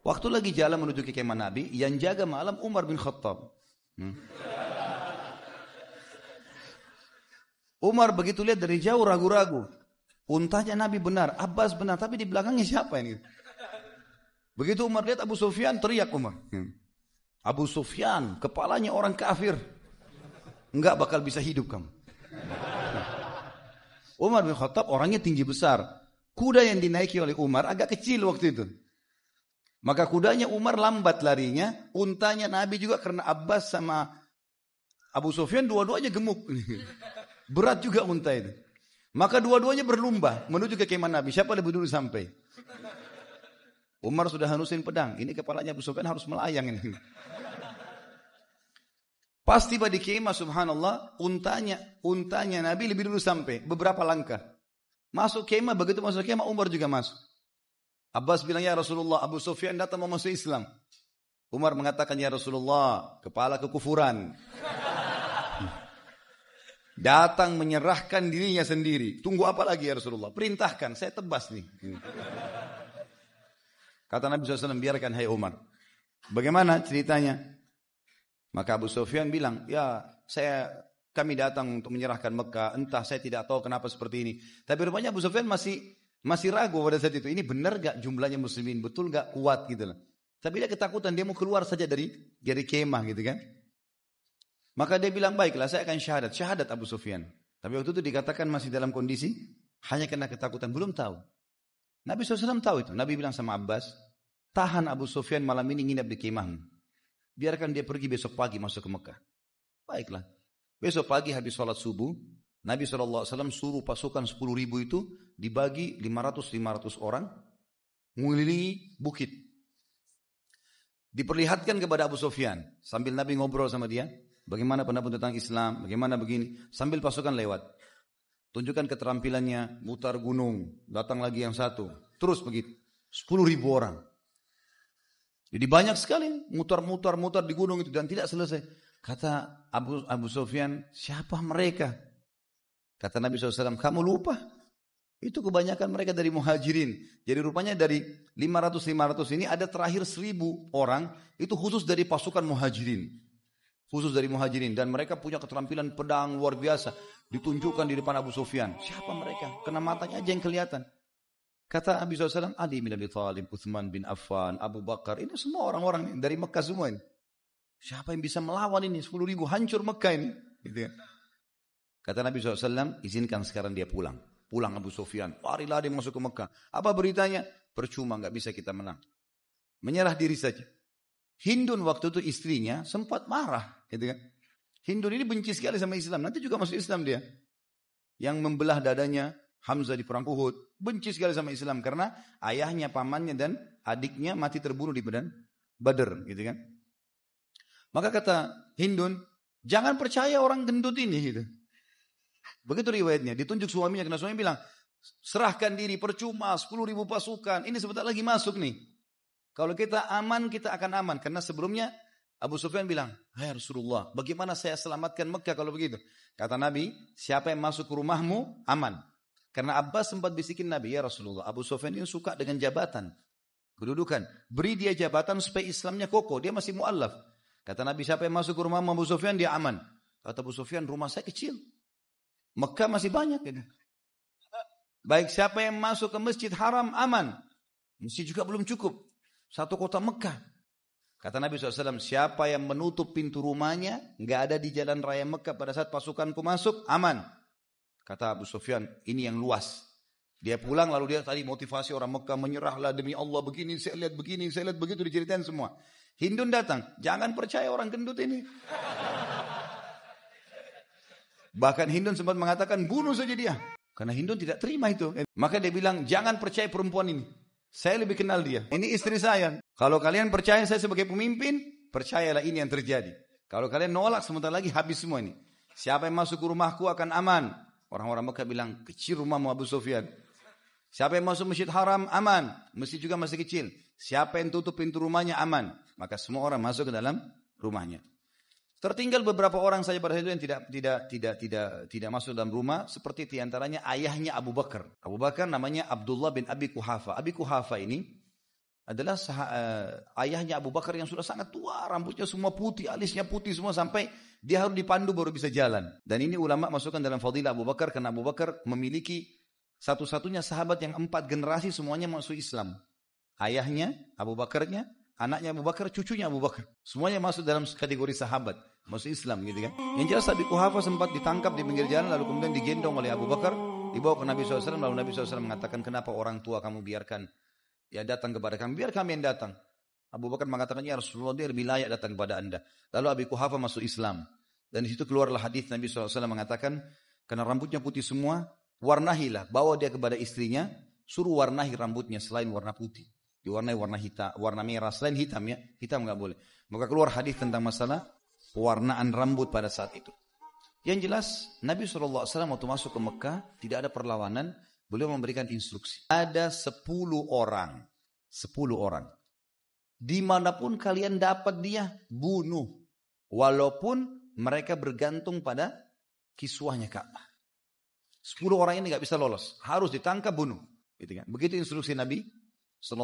Waktu lagi jalan menuju ke kemah Nabi, yang jaga malam Umar bin Khattab. Umar begitu lihat dari jauh ragu-ragu. Untanya Nabi benar, Abbas benar, tapi di belakangnya siapa ini? Begitu Umar lihat Abu Sufyan, teriak Umar. Abu Sufyan, kepalanya orang kafir. Enggak bakal bisa hidup kamu. Umar bin Khattab orangnya tinggi besar. Kuda yang dinaiki oleh Umar agak kecil waktu itu. Maka kudanya Umar lambat larinya, untanya Nabi juga karena Abbas sama Abu Sufyan dua-duanya gemuk. Berat juga unta itu. Maka dua-duanya berlomba menuju ke kemah Nabi. Siapa lebih dulu sampai? Umar sudah hanusin pedang. Ini kepalanya Abu Sufyan harus melayang ini. Pas tiba di kemah, subhanallah, untanya Nabi lebih dulu sampai. Beberapa langkah. Masuk kemah, begitu masuk kemah Umar juga masuk. Abbas bilang, ya Rasulullah, Abu Sufyan datang mau masuk Islam. Umar mengatakan, ya Rasulullah, kepala kekufuran. Datang menyerahkan dirinya sendiri. Tunggu apa lagi ya Rasulullah? Perintahkan, saya tebas nih. Kata Nabi SAW, biarkan hai Umar. Bagaimana ceritanya? Maka Abu Sufyan bilang, ya kami datang untuk menyerahkan Mekah. Entah saya tidak tahu kenapa seperti ini. Tapi rupanya Abu Sufyan masih ragu pada saat itu. Ini benar gak jumlahnya muslimin? Betul gak kuat gitu loh. Tapi dia ketakutan, dia mau keluar saja dari kemah gitu kan. Maka dia bilang, baiklah saya akan syahadat. Syahadat Abu Sufyan. Tapi waktu itu dikatakan masih dalam kondisi hanya karena ketakutan. Belum tahu. Nabi SAW tahu itu. Nabi bilang sama Abbas, tahan Abu Sufyan malam ini nginap di kemahmu. Biarkan dia pergi besok pagi masuk ke Mekah. Baiklah. Besok pagi habis sholat subuh, Nabi SAW suruh pasukan 10.000 itu dibagi 500 orang mengelilingi bukit. Diperlihatkan kepada Abu Sufyan sambil Nabi ngobrol sama dia, bagaimana pendapat tentang Islam, bagaimana begini, sambil pasukan lewat. Tunjukkan keterampilannya, mutar gunung, datang lagi yang satu, terus begitu. 10.000 orang. Jadi banyak sekali mutar di gunung itu dan tidak selesai. Kata Abu Sufyan, siapa mereka? Kata Nabi SAW, kamu lupa? Itu kebanyakan mereka dari muhajirin. Jadi rupanya dari 500 ini ada terakhir 1.000 orang, itu khusus dari pasukan muhajirin. Khusus dari muhajirin. Dan mereka punya keterampilan pedang luar biasa. Ditunjukkan di depan Abu Sufyan. Siapa mereka? Kena matanya aja yang kelihatan. Kata Nabi SAW, Ali bin Abi Thalib, Uthman bin Affan, Abu Bakar. Ini semua orang-orang dari Mekah semua ini. Siapa yang bisa melawan ini? 10.000 hancur Mekah ini. Gitu ya. Kata Nabi SAW, izinkan sekarang dia pulang. Pulang Abu Sufyan. Lari-lari dia masuk ke Mekah. Apa beritanya? Percuma, gak bisa kita menang. Menyerah diri saja. Hindun waktu itu istrinya sempat marah. Gitu kan. Hindun ini benci sekali sama Islam. Nanti juga masuk Islam dia. Yang membelah dadanya Hamzah di perang Uhud. Benci sekali sama Islam. Karena ayahnya, pamannya dan adiknya mati terbunuh di medan Badr. Gitu kan. Maka kata Hindun, jangan percaya orang gendut ini. Gitu. Begitu riwayatnya. Ditunjuk suaminya. Karena suaminya bilang, serahkan diri percuma 10.000 pasukan. Ini sebentar lagi masuk nih. Kalau kita aman, kita akan aman. Karena sebelumnya Abu Sufyan bilang, hai Rasulullah, bagaimana saya selamatkan Mekah kalau begitu? Kata Nabi, siapa yang masuk ke rumahmu, aman. Karena Abbas sempat bisikin Nabi, ya Rasulullah, Abu Sufyan ini suka dengan jabatan, kedudukan. Beri dia jabatan supaya Islamnya kokoh, dia masih mu'allaf. Kata Nabi, siapa yang masuk ke rumahmu Abu Sufyan, dia aman. Kata Abu Sufyan, rumah saya kecil. Mekah masih banyak. Gitu. Baik, siapa yang masuk ke Masjid Haram, aman. Masjid juga belum cukup. Satu kota Mekah. Kata Nabi SAW, siapa yang menutup pintu rumahnya, nggak ada di jalan raya Mekah pada saat pasukanku masuk, aman. Kata Abu Sufyan, ini yang luas. Dia pulang lalu dia tadi motivasi orang Mekah, menyerahlah demi Allah begini, saya lihat begitu diceritain semua. Hindun datang, jangan percaya orang gendut ini. Bahkan Hindun sempat mengatakan, bunuh saja dia. Karena Hindun tidak terima itu. Maka dia bilang, jangan percaya perempuan ini. Saya lebih kenal dia. Ini istri saya. Kalau kalian percaya saya sebagai pemimpin, percayalah ini yang terjadi. Kalau kalian nolak, sebentar lagi habis semua ini. Siapa yang masuk ke rumahku akan aman. Orang-orang Mekah bilang, kecil rumahmu Abu Sufyan. Siapa yang masuk Masjid Haram, aman. Masjid juga masih kecil. Siapa yang tutup pintu rumahnya, aman. Maka semua orang masuk ke dalam rumahnya. Tertinggal beberapa orang saja pada saat itu yang tidak masuk dalam rumah. Seperti diantaranya ayahnya Abu Bakar. Abu Bakar namanya Abdullah bin Abi Quhafa. Abi Quhafa ini adalah ayahnya Abu Bakar yang sudah sangat tua, rambutnya semua putih, alisnya putih semua, sampai dia harus dipandu baru bisa jalan. Dan ini ulama masukkan dalam fadilah Abu Bakar, karena Abu Bakar memiliki satu-satunya sahabat yang 4 generasi semuanya masuk Islam. Ayahnya, Abu Bakarnya, anaknya Abu Bakar, cucunya Abu Bakar. Semuanya masuk dalam kategori sahabat, masuk Islam gitu kan. Yang jelas Abi Quhafa sempat ditangkap di pinggir jalan, lalu kemudian digendong oleh Abu Bakar, dibawa ke Nabi SAW, lalu Nabi SAW mengatakan, kenapa orang tua kamu biarkan ya datang kepada kami, biar kami yang datang. Abu Bakar mengatakan, ya Rasulullah, dia lebih layak datang kepada anda. Lalu Abi Quhafa masuk Islam. Dan di situ keluarlah hadis Nabi SAW mengatakan, karena rambutnya putih semua, warnahilah, bawa dia kepada istrinya, suruh warnahi rambutnya selain warna putih. Diwarnai warna hitam, warna merah, selain hitam ya, hitam nggak boleh. Maka keluar hadis tentang masalah pewarnaan rambut pada saat itu. Yang jelas, Nabi SAW waktu masuk ke Mekah, tidak ada perlawanan, beliau memberikan instruksi. Ada 10 orang. 10 orang. Dimanapun kalian dapat dia, bunuh. Walaupun mereka bergantung pada kiswahnya Ka'bah. 10 orang ini gak bisa lolos. Harus ditangkap, bunuh. Gitu kan? Begitu instruksi Nabi SAW.